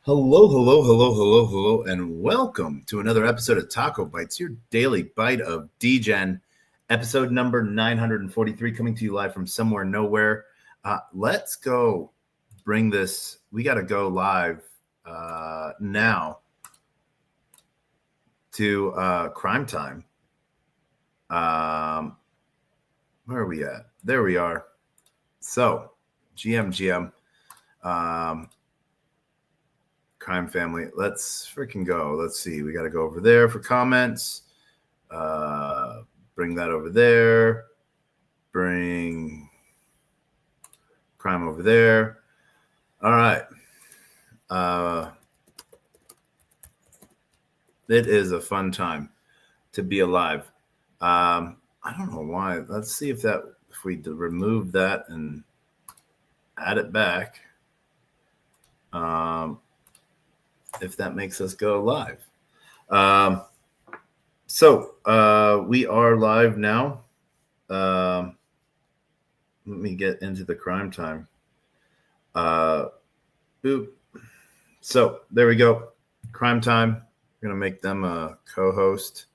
Hello, and welcome to another episode of TacoBytes, your daily bite of Degen, episode number 943, coming to you live from somewhere nowhere. Let's go bring this. We got to go live now to Crime Time. Where are we at? There we are. So, GM. Crime family, let's freaking go. Let's see. We got to go over there for comments. Bring that over there. Bring crime over there. All right. It is a fun time to be alive. I don't know why. Let's see if we remove that and add it back. If that makes us go live. So we are live now. Let me get into the crime time. Boop. So there we go. Crime time. We're going to make them a co-host.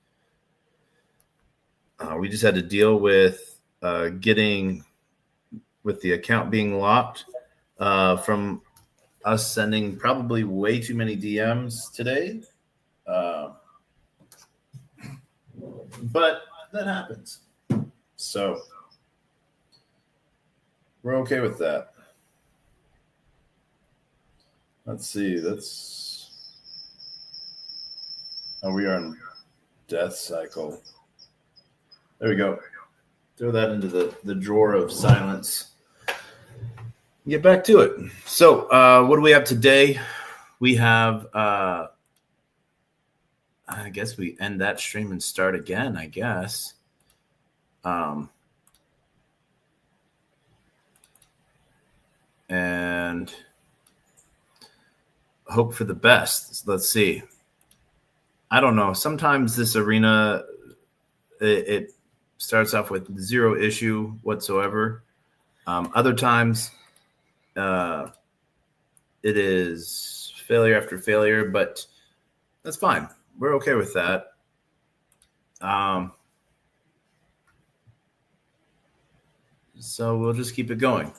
We just had to deal with getting with the account being locked from us sending probably way too many DMs today. But that happens. So we're okay with that. Let's see. We are in death cycle. There we go. Throw that into the drawer of silence. Get back to it. So what do we have today? We have, I guess we end that stream and start again, I guess. And hope for the best. Let's see. I don't know. Sometimes this arena, it starts off with zero issue whatsoever. Other times, it is failure after failure, but that's fine. We're okay with that. So we'll just keep it going.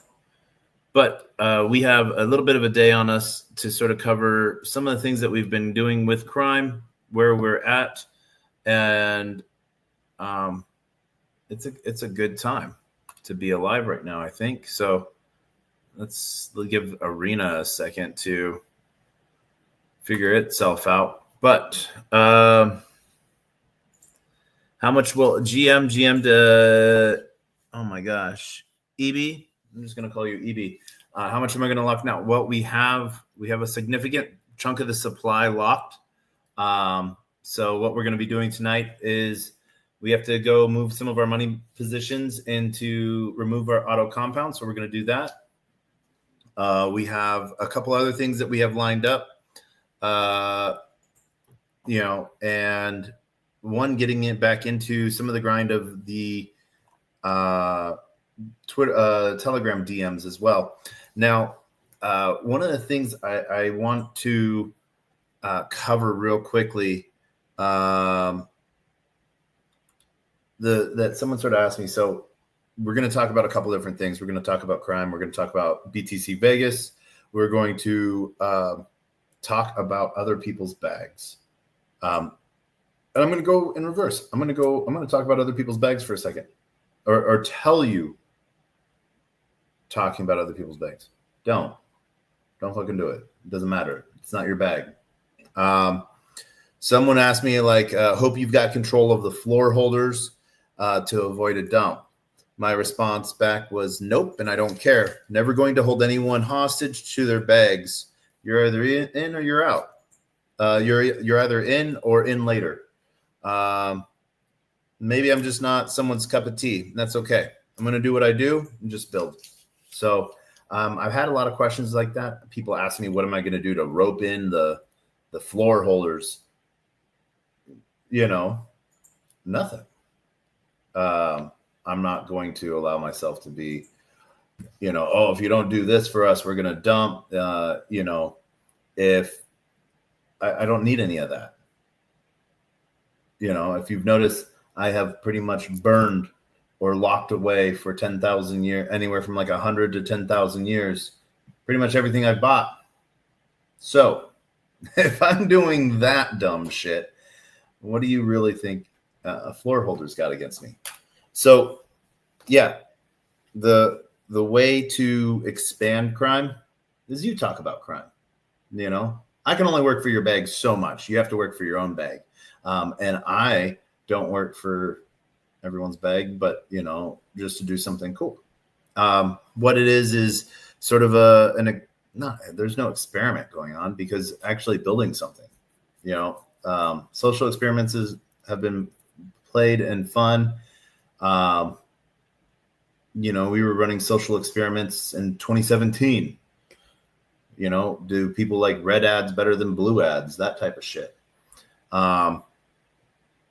But we have a little bit of a day on us to sort of cover some of the things that we've been doing with crime, where we're at, and it's a good time to be alive right now, I think. So let's give Arena a second to figure itself out. But how much will Gm²? Oh my gosh, EB. I'm just gonna call you EB. How much am I gonna lock now? Well, we have a significant chunk of the supply locked. So what we're gonna be doing tonight is we have to go move some of our money positions into remove our auto compound. So we're gonna do that. We have a couple other things that we have lined up, and one getting it back into some of the grind of the Twitter, Telegram DMs as well. Now, one of the things I want to cover real quickly, that someone sort of asked me. So we're going to talk about a couple different things. We're going to talk about crime. We're going to talk about BTC Vegas. We're going to talk about other people's bags. And I'm going to go in reverse. I'm going to talk about other people's bags for a second, or tell you talking about other people's bags. Don't fucking do it. It doesn't matter. It's not your bag. Someone asked me, hope you've got control of the floor holders to avoid a dump. My response back was, nope, and I don't care. Never going to hold anyone hostage to their bags. You're either in or you're out. You're either in or in later. Maybe I'm just not someone's cup of tea. And that's okay. I'm going to do what I do and just build. So I've had a lot of questions like that. People ask me, what am I going to do to rope in the floor holders? Nothing. I'm not going to allow myself to be, oh, if you don't do this for us, we're going to dump. If I don't need any of that. If you've noticed, I have pretty much burned or locked away for 10,000 years, anywhere from like 100 to 10,000 years, pretty much everything I bought. So if I'm doing that dumb shit, what do you really think a floor holder's got against me? So yeah, the way to expand crime is you talk about crime. I can only work for your bag so much. You have to work for your own bag. And I don't work for everyone's bag, but, just to do something cool. What it is sort of there's no experiment going on, because actually building something, social experiments have been played and fun. We were running social experiments in 2017. Do people like red ads better than blue ads? That type of shit.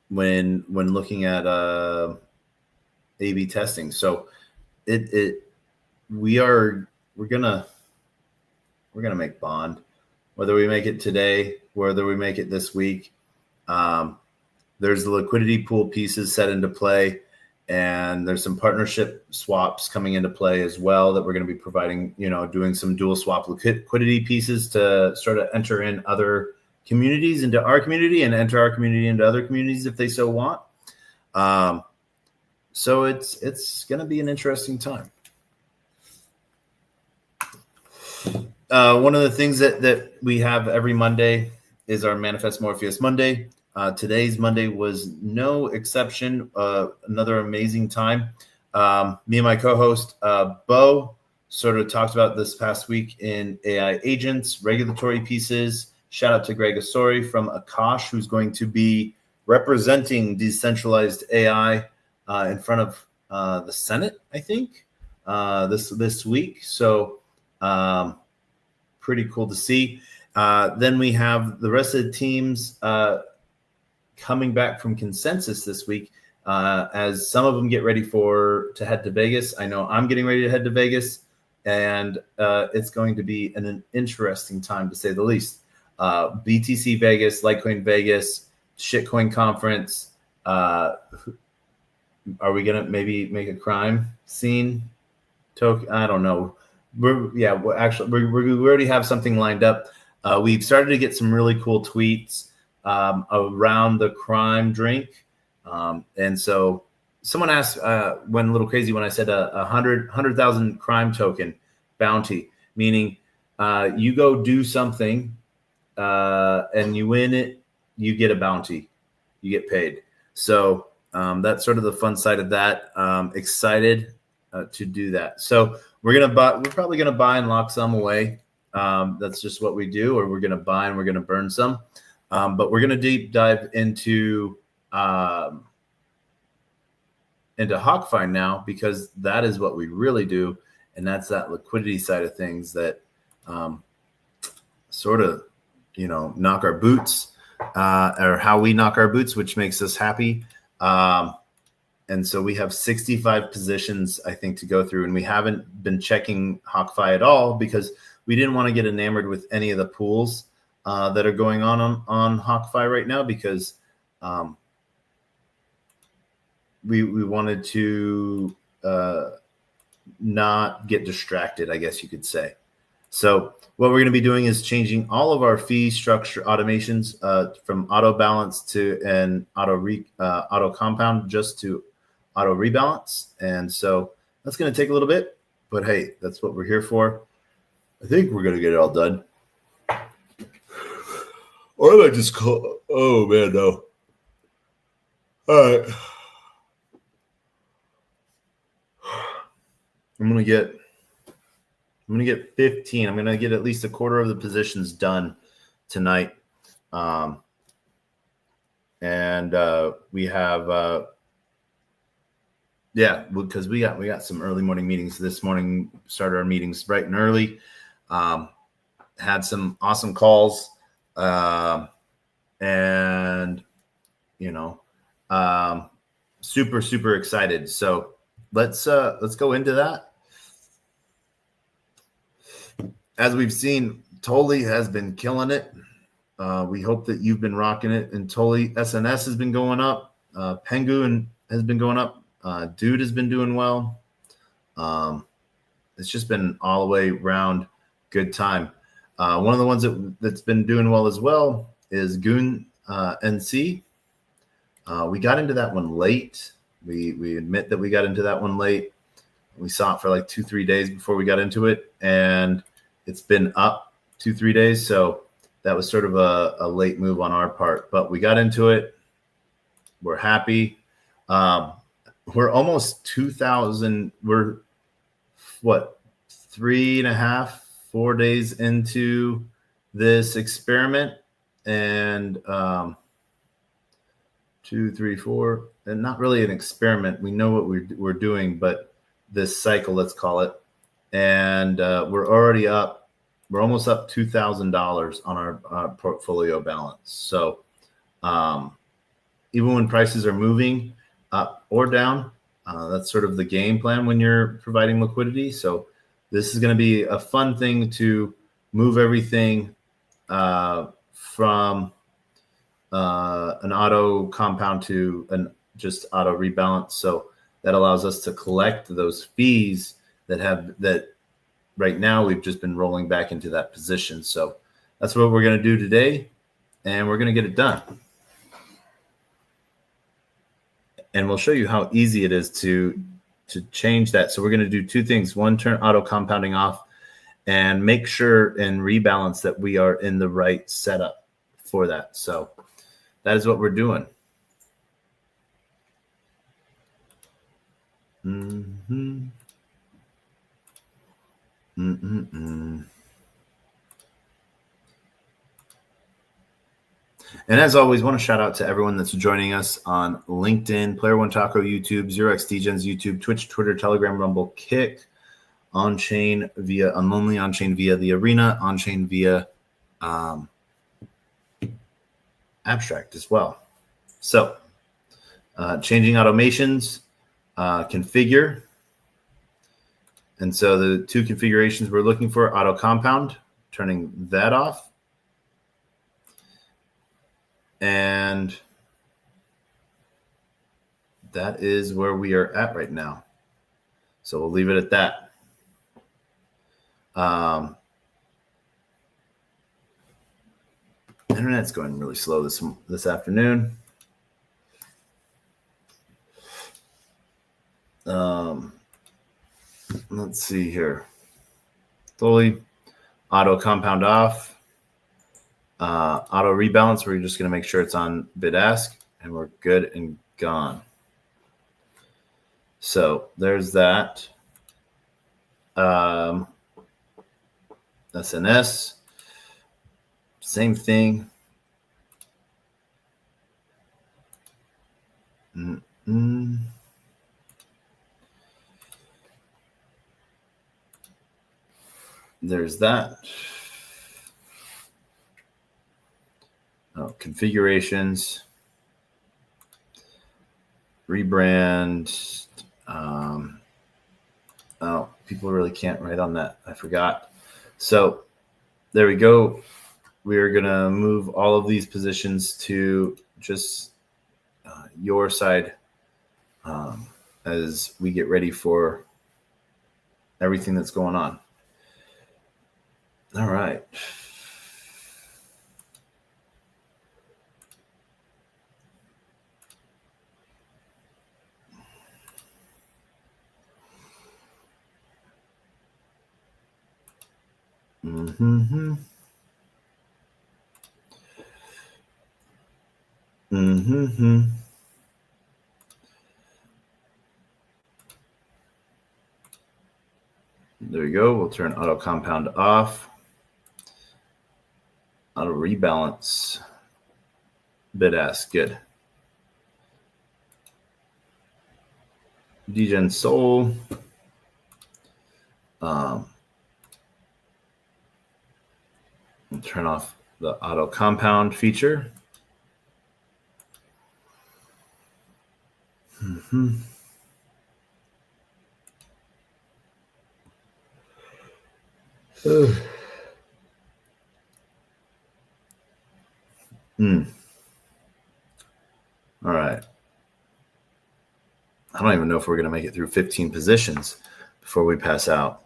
When looking at A/B testing, so we're gonna make bond, whether we make it today, whether we make it this week. There's the liquidity pool pieces set into play, and there's some partnership swaps coming into play as well that we're going to be providing, doing some dual swap liquidity pieces to sort of enter in other communities into our community and enter our community into other communities if they so want. So it's going to be an interesting time. One of the things that we have every Monday is our Manifest Morpheus Monday. Today's Monday was no exception. Another amazing time. Me and my co-host, Bo, sort of talked about this past week in AI agents, regulatory pieces. Shout out to Greg Asori from Akash, who's going to be representing decentralized AI in front of the Senate, I think, this week. So pretty cool to see. Then we have the rest of the teams coming back from consensus this week, as some of them get ready to head to Vegas. I know I'm getting ready to head to Vegas, and it's going to be an interesting time, to say the least. BTC Vegas, Litecoin Vegas, Shitcoin Conference. Are we going to maybe make a crime scene? I don't know. We already have something lined up. We've started to get some really cool tweets around the crime drink. And so someone asked, went a little crazy when I said 100,000 crime token bounty, meaning you go do something and you win it, you get a bounty, you get paid. So that's sort of the fun side of that. Excited to do that. So we're probably gonna buy and lock some away. That's just what we do, or we're gonna buy and we're gonna burn some. But we're gonna deep dive into HawkFi now, because that is what we really do, and that's that liquidity side of things that sort of knock our boots, or how we knock our boots, which makes us happy. And so we have 65 positions, I think, to go through, and we haven't been checking HawkFi at all because we didn't want to get enamored with any of the pools that are going on HawkFi right now, because we wanted to not get distracted, I guess you could say. So what we're going to be doing is changing all of our fee structure automations from auto balance to an auto compound just to auto rebalance. And so that's going to take a little bit, but hey, that's what we're here for. I think we're going to get it all done. Or I might just call. Oh man, no. All right. I'm gonna get 15. I'm gonna get at least a quarter of the positions done tonight. And we have because we got some early morning meetings this morning. Started our meetings bright and early. Had some awesome calls. And super excited. So let's go into that. As we've seen, Toli has been killing it. We hope that you've been rocking it. And Toli SNS has been going up. Penguin has been going up. Dude has been doing well. It's just been all the way round good time. One of the ones that's been doing well as well is Goon NC. We got into that one late. We admit that we got into that one late. We saw it for like 2-3 days before we got into it, and it's been up 2-3 days. So that was sort of a late move on our part, but we got into it. We're happy. We're almost 2,000. We're what, 3.5-4 days into this experiment, and 2, 3, 4, and not really an experiment. We know what we're doing, but this cycle, let's call it, and we're already up. We're almost up $2,000 on our portfolio balance. So even when prices are moving up or down, that's sort of the game plan when you're providing liquidity. So this is going to be a fun thing to move everything from an auto compound to an just auto rebalance. So that allows us to collect those fees that right now we've just been rolling back into that position. So that's what we're going to do today, and we're going to get it done. And we'll show you how easy it is to change that. So we're going to do two things. One, turn auto compounding off and make sure and rebalance that we are in the right setup for that. So that is what we're doing. And as always, want to shout out to everyone that's joining us on LinkedIn, Player One Taco, YouTube, 0x Degens, YouTube, Twitch, Twitter, Telegram, Rumble, Kick, on-chain via Unlonely, on-chain via the Arena, on-chain via Abstract as well. So changing automations, configure. And so the two configurations we're looking for, auto compound, turning that off. And that is where we are at right now. So we'll leave it at that. Internet's going really slow this afternoon. Let's see here. Totally auto compound off. Auto rebalance, we're just going to make sure it's on bid ask, and we're good and gone. So there's that. SNS, same thing. There's that. Configurations, rebrand. People really can't write on that. I forgot. So there we go. We are going to move all of these positions to just your side as we get ready for everything that's going on. All right. There we go. We'll turn auto compound off. Auto rebalance. Bid ask. Good. Degen Sol. Turn off the auto compound feature. All right. I don't even know if we're going to make it through 15 positions before we pass out.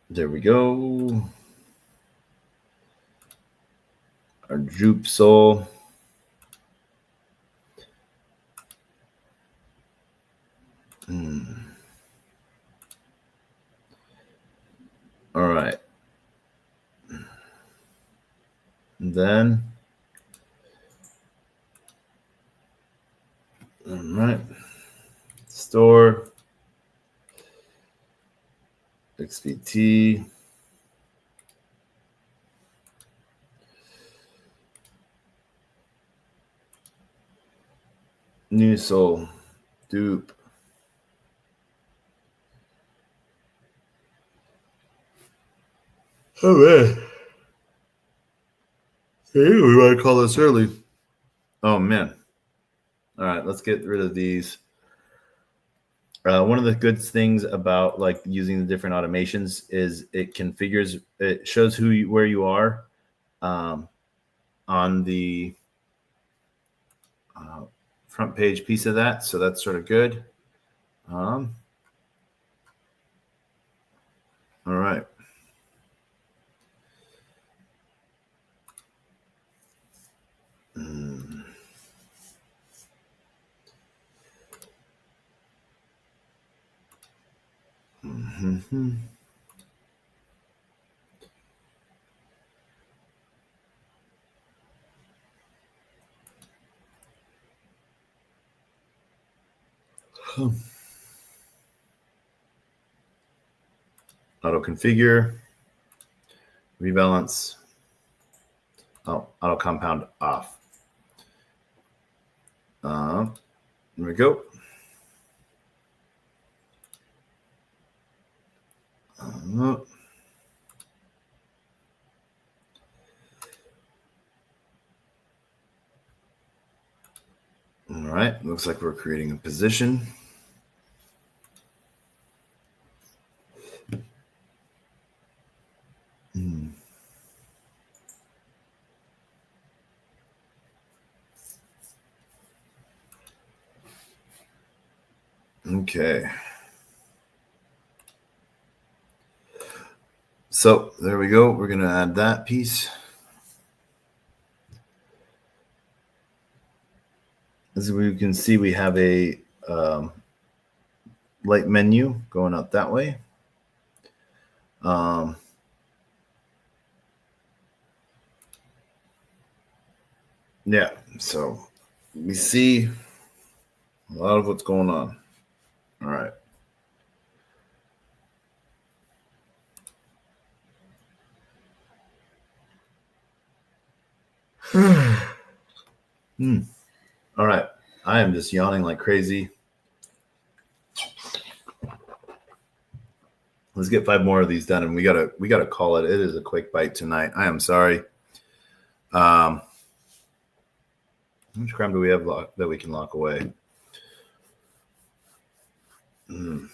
There we go. Our Jupe Soul. All right. And then, all right. Store. XBT. New Soul. Dupe. Oh, man. Hey, we might call this early. Oh, man. All right, let's get rid of these. One of the good things about like using the different automations is it shows where you are on the front page piece of that. So that's sort of good. All right. Auto configure, rebalance. Oh, auto compound off. There we go. All right, looks like we're creating a position. Okay. So there we go. We're going to add that piece. As we can see, we have a light menu going up that way. Yeah, so we see a lot of what's going on. All right. All right. I am just yawning like crazy. Let's get 5 more of these done, and we gotta call it. It is a quick bite tonight. I am sorry. How much crime do we have that we can lock away? All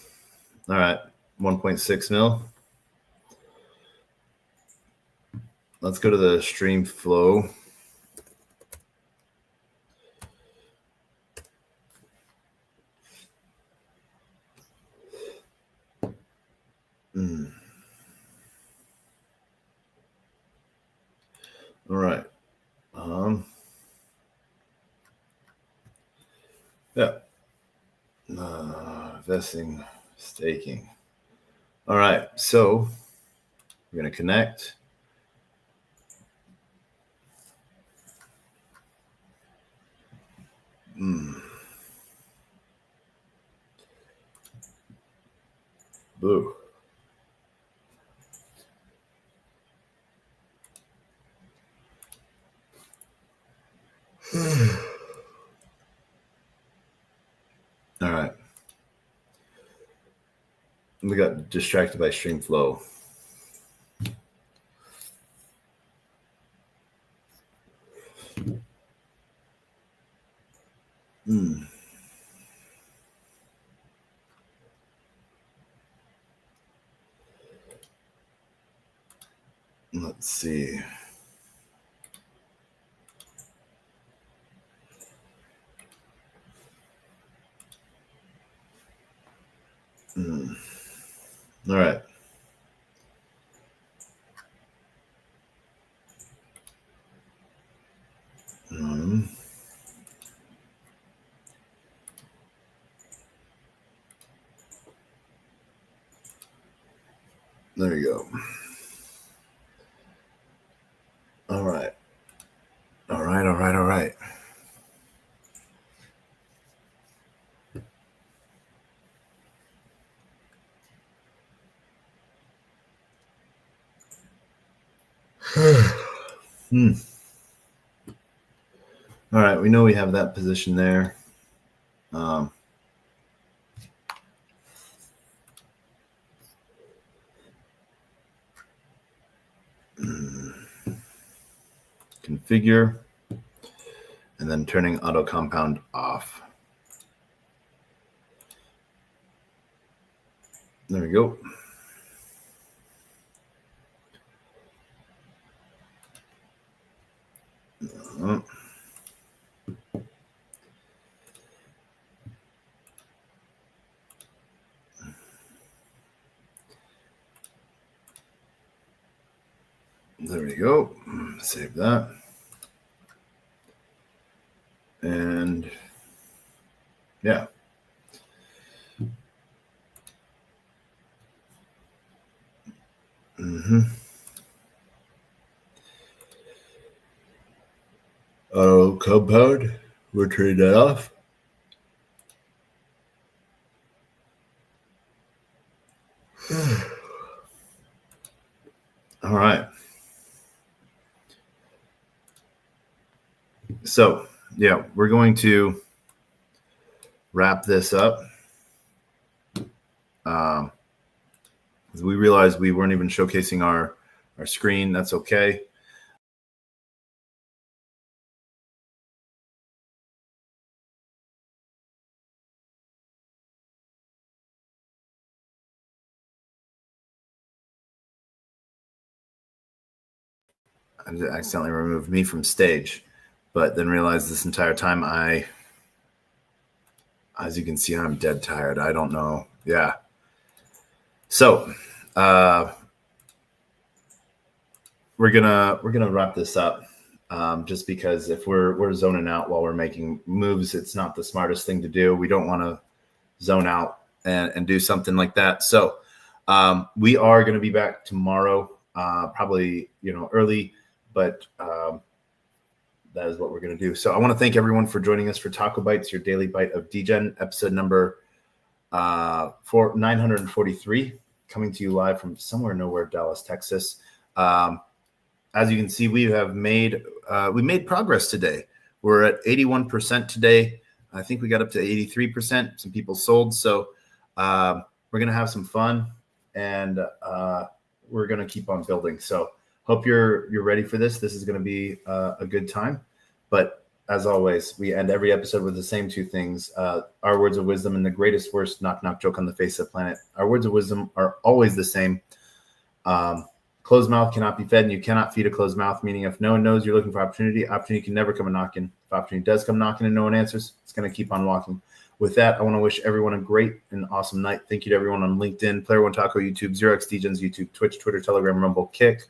right, 1.6 mil. Let's go to the stream flow. All right. Yeah. Investing, staking. All right. So we're going to connect. Boo. All right. We got distracted by stream flow. Let's see. All right. There you go. All right. All right. All right. All right. All right. We know we have that position there. Configure, and then turning auto compound off. There we go. There we go. Save that. And yeah. Auto compound. We'll turn that off. All right. So, yeah, we're going to wrap this up. We realized we weren't even showcasing our screen. That's okay. I accidentally removed me from stage, but then realized this entire time as you can see, I'm dead tired. I don't know. Yeah. So we're gonna wrap this up. Just because if we're zoning out while we're making moves, it's not the smartest thing to do. We don't want to zone out and do something like that. So we are going to be back tomorrow, probably early, but that is what we're going to do. So I want to thank everyone for joining us for TacoBytes, your daily bite of Degen, episode number 943, coming to you live from somewhere nowhere, Dallas, Texas. As you can see, we made progress today. We're at 81% today. I think we got up to 83%. Some people sold. So we're going to have some fun, and we're going to keep on building. So hope you're ready for this. This is going to be a good time. But as always, we end every episode with the same two things. Our words of wisdom and the greatest, worst knock-knock joke on the face of the planet. Our words of wisdom are always the same. Closed mouth cannot be fed, and you cannot feed a closed mouth, meaning if no one knows you're looking for opportunity can never come a knocking. If opportunity does come knocking and no one answers, it's going to keep on walking. With that, I want to wish everyone a great and awesome night. Thank you to everyone on LinkedIn, Player One Taco, YouTube, 0x Degens, YouTube, Twitch, Twitter, Telegram, Rumble, Kick,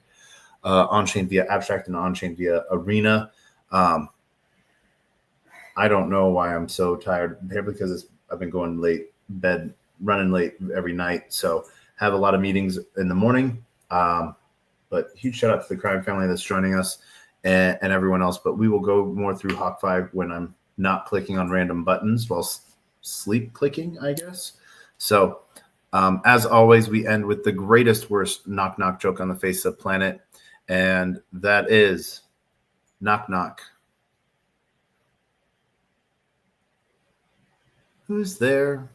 on-chain via Abstract, and on-chain via Arena. I don't know why I'm so tired, because I've been going late, running late every night. So have a lot of meetings in the morning. But huge shout out to the crime family that's joining us and everyone else. But we will go more through Hawk 5 when I'm not clicking on random buttons while sleep clicking, I guess. So as always, we end with the greatest, worst knock-knock joke on the face of the planet. And that is knock, knock. Who's there?